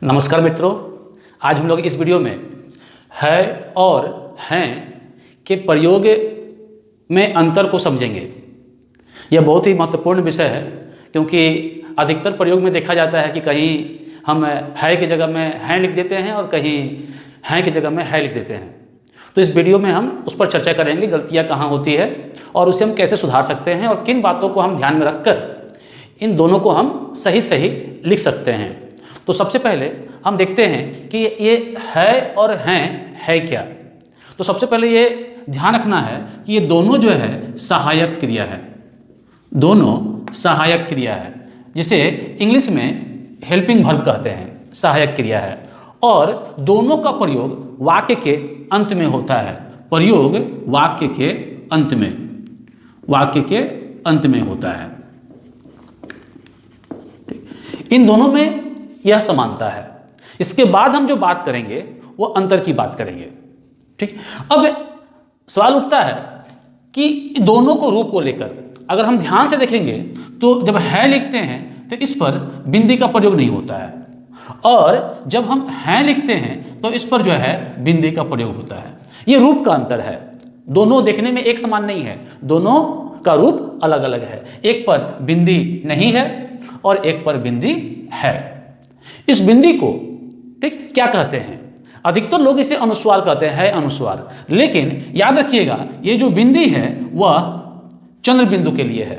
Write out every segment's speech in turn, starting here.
नमस्कार मित्रों, आज हम लोग इस वीडियो में है और हैं के प्रयोग में अंतर को समझेंगे। यह बहुत ही महत्वपूर्ण विषय है क्योंकि अधिकतर प्रयोग में देखा जाता है कि कहीं हम है की जगह में हैं लिख देते हैं और कहीं हैं की जगह में है लिख देते हैं। तो इस वीडियो में हम उस पर चर्चा करेंगे, गलतियाँ कहाँ होती है और उसे हम कैसे सुधार सकते हैं और किन बातों को हम ध्यान में रखकर इन दोनों को हम सही लिख सकते हैं। तो सबसे पहले हम देखते हैं कि ये है और हैं है क्या। तो सबसे पहले ये ध्यान रखना है कि ये दोनों जो है सहायक क्रिया है, दोनों सहायक क्रिया है, जिसे इंग्लिश में हेल्पिंग वर्ब कहते हैं, सहायक क्रिया है। और दोनों का प्रयोग वाक्य के अंत में होता है, प्रयोग वाक्य के अंत में, वाक्य के अंत में होता है। इन दोनों में यह समानता है। इसके बाद हम जो बात करेंगे वो अंतर की बात करेंगे। ठीक, अब सवाल उठता है कि दोनों को रूप को लेकर अगर हम ध्यान से देखेंगे तो जब है लिखते हैं तो इस पर बिंदी का प्रयोग नहीं होता है, और जब हम हैं लिखते हैं तो इस पर जो है बिंदी का प्रयोग होता है। ये रूप का अंतर है, दोनों देखने में एक समान नहीं है, दोनों का रूप अलग अलग है। एक पर बिंदी नहीं है और एक पर बिंदी है। इस बिंदी को ठीक क्या कहते हैं? अधिकतर लोग इसे अनुस्वार कहते हैं, अनुस्वार। लेकिन याद रखिएगा ये जो बिंदी है वह चंद्र बिंदु के लिए है।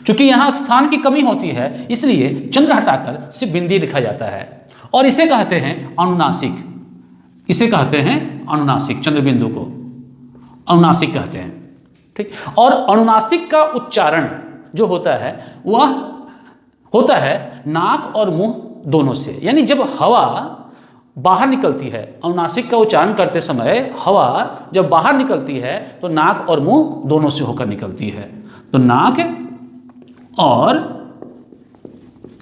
चूंकि यहाँ स्थान की कमी होती है इसलिए चंद्र हटाकर सिर्फ बिंदी लिखा जाता है और इसे कहते हैं अनुनासिक। इसे कहते हैं अनुनासिक, चंद्र बिंदु को अनुनासिक कहते हैं। ठीक, और अनुनासिक का उच्चारण जो होता है वह होता है नाक और मुंह दोनों से। यानी जब हवा बाहर निकलती है, अनुनासिक का उच्चारण करते समय हवा जब बाहर निकलती है तो नाक और मुंह दोनों से होकर निकलती है। तो नाक और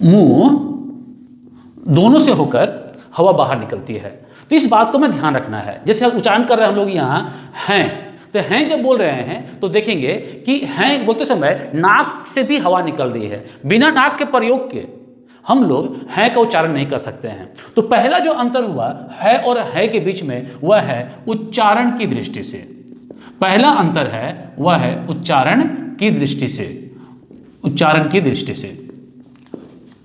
मुंह दोनों से होकर हवा बाहर निकलती है। तो इस बात को मैं ध्यान रखना है। जैसे उच्चारण कर रहे हैं हम लोग यहाँ हैं, तो हैं जब बोल रहे हैं तो देखेंगे कि हैं बोलते समय नाक से भी हवा निकल रही है। बिना नाक के प्रयोग के हम लोग हैं का उच्चारण नहीं कर सकते हैं। तो पहला जो अंतर हुआ है और है के बीच में वह है उच्चारण की दृष्टि से। पहला अंतर है वह है उच्चारण की दृष्टि से, उच्चारण की दृष्टि से।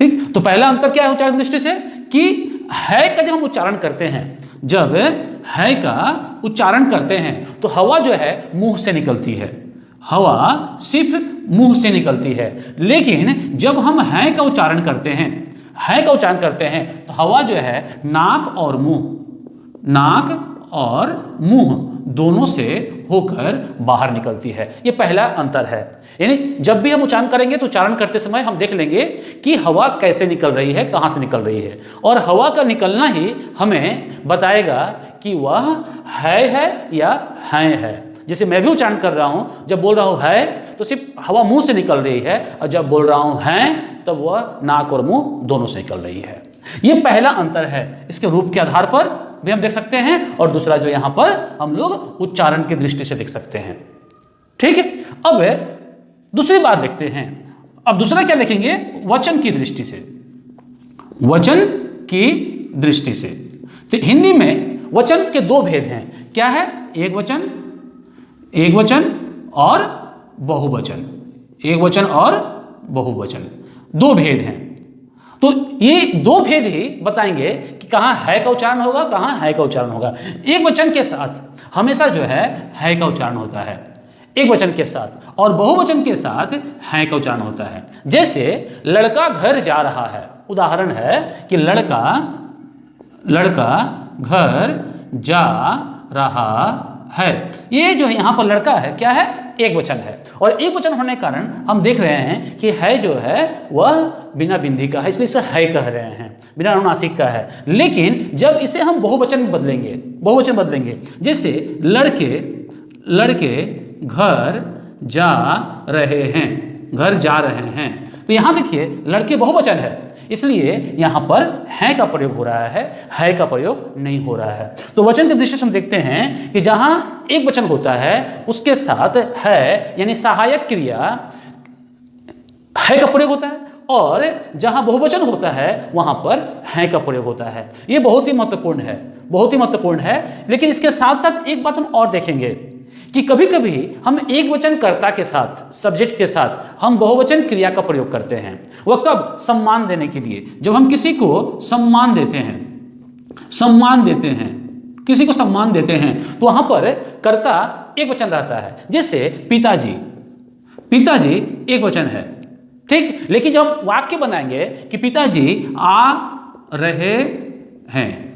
ठीक, तो पहला अंतर क्या है उच्चारण की दृष्टि से कि है का जब हम उच्चारण करते हैं, जब है का उच्चारण करते हैं तो हवा जो है मुंह से निकलती है, हवा सिर्फ मुंह से निकलती है। लेकिन जब हम है का उच्चारण करते हैं, है का उच्चारण करते हैं तो हवा जो है नाक और मुंह, नाक और मुंह दोनों से होकर बाहर निकलती है। ये पहला अंतर है। यानी जब भी हम उच्चारण करेंगे तो उच्चारण करते समय हम देख लेंगे कि हवा कैसे निकल रही है, कहाँ से निकल रही है, और हवा का निकलना ही हमें बताएगा कि वह है या है। जैसे मैं भी उच्चारण कर रहा हूँ, जब बोल रहा हूँ है तो सिर्फ हवा मुंह से निकल रही है, और जब बोल रहा हूँ हैं तब वह नाक और मुंह दोनों से निकल रही है। ये पहला अंतर है। इसके रूप के आधार पर भी हम देख सकते हैं और दूसरा जो यहाँ पर हम लोग उच्चारण की दृष्टि से देख सकते हैं। ठीक है, अब दूसरी बात देखते हैं। अब दूसरा क्या देखेंगे? वचन की दृष्टि से, वचन की दृष्टि से। तो हिंदी में वचन के दो भेद हैं। क्या है? एक वचन और बहुवचन। एक वचन और बहुवचन, दो भेद हैं। तो ये दो भेद ही बताएंगे कि कहाँ है का उच्चारण होगा, कहाँ है का उच्चारण होगा। एक वचन के साथ हमेशा जो है का उच्चारण होता है, एक वचन के साथ, और बहुवचन के साथ है का उच्चारण होता है। जैसे लड़का घर जा रहा है, उदाहरण है कि लड़का घर जा रहा है। ये जो यहाँ पर लड़का है क्या है? एक वचन है, और एक वचन होने के कारण हम देख रहे हैं कि है जो है वह बिना बिंदी का है, इसलिए इसे है कह रहे हैं, बिना अनुनासिक का है। लेकिन जब इसे हम बहुवचन बदलेंगे, जैसे लड़के घर जा रहे हैं, तो यहाँ देखिए लड़के बहुवचन है, इसलिए यहाँ पर है का प्रयोग हो रहा है का प्रयोग नहीं हो रहा है। तो वचन की दृष्टि से हम देखते हैं कि जहाँ एक वचन होता है उसके साथ है यानी सहायक क्रिया है का प्रयोग होता है, और जहाँ बहुवचन होता है वहाँ पर हैं का प्रयोग होता है। ये बहुत ही महत्वपूर्ण है, बहुत ही महत्वपूर्ण है। लेकिन इसके साथ साथ एक बात हम और देखेंगे कि कभी कभी हम एक वचन कर्ता के साथ, सब्जेक्ट के साथ हम बहुवचन क्रिया का प्रयोग करते हैं। वह कब? सम्मान देने के लिए। जब हम किसी को सम्मान देते हैं, सम्मान देते हैं, किसी को सम्मान देते हैं, तो वहां पर कर्ता एक वचन रहता है। जैसे पिताजी, पिताजी एक वचन है, ठीक। लेकिन जब हम वाक्य बनाएंगे कि पिताजी आ रहे हैं,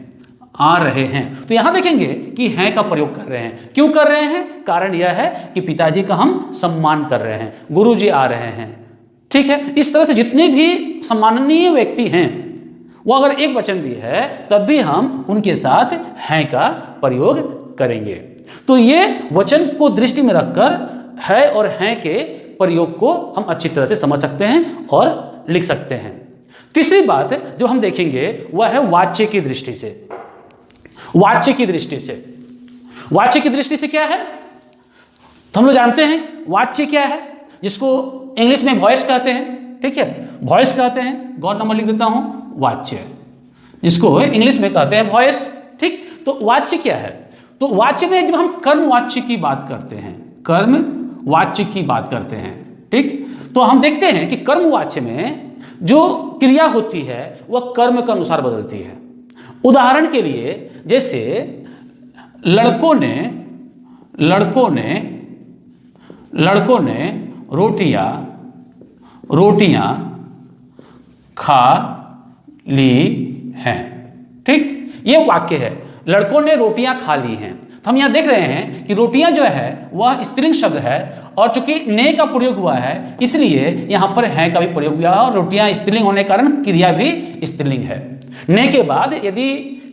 आ रहे हैं, तो यहां देखेंगे कि हैं का प्रयोग कर रहे हैं। क्यों कर रहे हैं? कारण यह है कि पिताजी का हम सम्मान कर रहे हैं, गुरुजी आ रहे हैं, ठीक है। इस तरह से जितने भी सम्माननीय व्यक्ति हैं, वो अगर एक वचन भी है तब भी हम उनके साथ हैं का प्रयोग करेंगे। तो ये वचन को दृष्टि में रखकर है और हैं के प्रयोग को हम अच्छी तरह से समझ सकते हैं और लिख सकते हैं। तीसरी बात जो हम देखेंगे वह है वाच्य की दृष्टि से। वाच्य की दृष्टि से, वाच्य की दृष्टि से क्या है? तो हम लोग जानते हैं वाच्य क्या है, जिसको इंग्लिश में वॉइस कहते हैं, ठीक है, वॉइस कहते हैं। गौर नंबर लिख देता हूं, वाच्य, जिसको इंग्लिश में कहते हैं वॉइस, ठीक। तो वाच्य क्या है? तो वाच्य में जब हम कर्म वाच्य की बात करते हैं, कर्म वाच्य की बात करते हैं, ठीक, तो हम देखते हैं कि कर्म वाच्य में जो क्रिया होती है वह कर्म के अनुसार बदलती है। उदाहरण के लिए जैसे लड़कों ने रोटियां खा ली हैं, ठीक। ये वाक्य है, लड़कों ने रोटियां खा ली हैं। तो हम यहां देख रहे हैं कि रोटियां जो है वह स्त्रीलिंग शब्द है, और चूंकि ने का प्रयोग हुआ है इसलिए यहां पर है का भी प्रयोग हुआ है, और रोटियां स्त्रीलिंग होने के कारण क्रिया भी स्त्रीलिंग है। ने के बाद यदि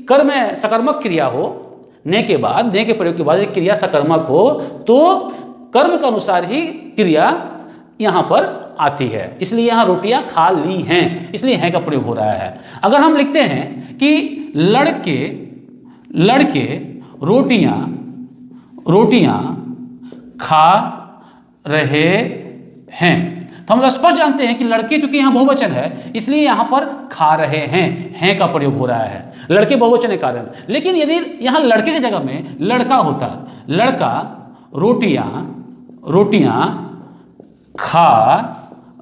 कर्म सकर्मक क्रिया हो, ने के बाद, ने के प्रयोग के बाद यदि क्रिया सकर्मक हो तो कर्म के अनुसार ही क्रिया यहां पर आती है। इसलिए यहां रोटियां खा ली हैं, इसलिए हैं का प्रयोग हो रहा है। अगर हम लिखते हैं कि लड़के रोटियां खा रहे हैं, तो हम लोग स्पष्ट जानते हैं कि लड़के चूंकि यहाँ बहुवचन है इसलिए यहाँ पर खा रहे हैं का प्रयोग हो रहा है, लड़के बहुवचन के कारण। लेकिन यदि यहाँ लड़के की जगह में लड़का होता, लड़का रोटियां खा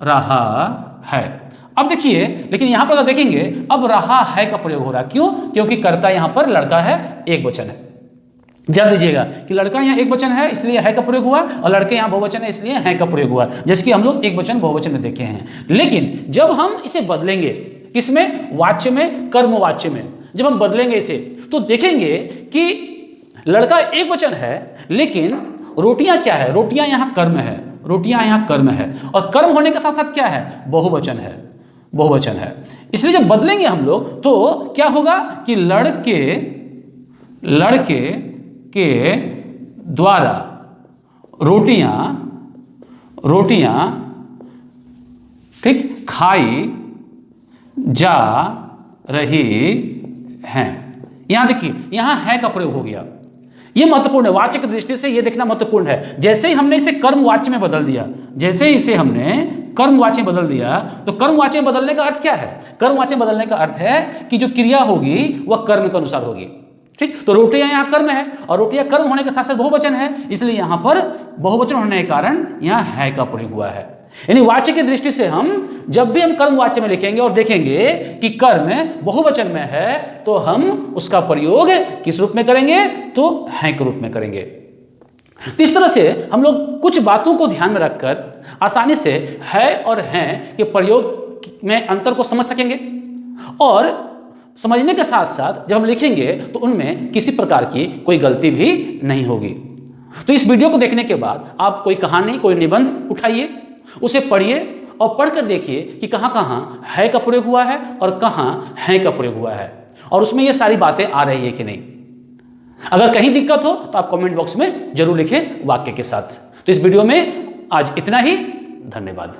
रहा है। अब देखिए, लेकिन यहाँ पर अगर देखेंगे अब रहा है का प्रयोग हो रहा है। क्यों? क्योंकि कर्ता यहाँ पर लड़का है, एक वचन है। ध्यान दीजिएगा कि लड़का यहाँ एक वचन है इसलिए है का प्रयोग हुआ, और लड़के यहाँ बहुवचन है इसलिए है का प्रयोग हुआ, जैसे कि हम लोग एक वचन बहुवचन में देखे हैं। लेकिन जब हम इसे बदलेंगे, किसमें? वाच्य में, कर्म वाच्य में, जब हम बदलेंगे इसे तो देखेंगे कि लड़का एक वचन है लेकिन रोटियां क्या है? रोटियां यहाँ कर्म है, रोटियां यहाँ कर्म है, और कर्म होने के साथ साथ क्या है? बहुवचन है, बहुवचन है। इसलिए जब बदलेंगे हम लोग तो क्या होगा कि लड़के के द्वारा रोटियां ठीक खाई जा रही हैं। यहां देखिए, यहां है का प्रयोग हो गया। यह महत्वपूर्ण है, वाच्य की दृष्टि से यह देखना महत्वपूर्ण है। जैसे ही हमने इसे कर्म वाच्य में बदल दिया, जैसे ही इसे हमने कर्म वाच्य में बदल दिया, तो कर्म वाच्य में बदलने का अर्थ क्या है? कर्म वाच्य में बदलने का अर्थ है कि जो क्रिया होगी वह कर्म के अनुसार होगी, ठीक। तो रोटियां यहाँ कर्म है, और रोटियां कर्म होने के साथ साथ बहुवचन है, इसलिए यहां पर बहुवचन होने के कारण यहां है का प्रयोग हुआ है। यानी वाच्य की दृष्टि से हम जब भी हम कर्म वाच्य में लिखेंगे और देखेंगे कि कर्म बहुवचन में है तो हम उसका प्रयोग किस रूप में करेंगे? तो है के रूप में करेंगे। तो इस तरह से हम लोग कुछ बातों को ध्यान में रखकर आसानी से है और हैं के प्रयोग में अंतर को समझ सकेंगे, और समझने के साथ साथ जब हम लिखेंगे तो उनमें किसी प्रकार की कोई गलती भी नहीं होगी। तो इस वीडियो को देखने के बाद आप कोई कहानी, कोई निबंध उठाइए, उसे पढ़िए और पढ़कर देखिए कि कहाँ कहाँ है का प्रयोग हुआ है और कहाँ है का प्रयोग हुआ है, और उसमें ये सारी बातें आ रही है कि नहीं। अगर कहीं दिक्कत हो तो आप कमेंट बॉक्स में जरूर लिखें वाक्य के साथ। तो इस वीडियो में आज इतना ही। धन्यवाद।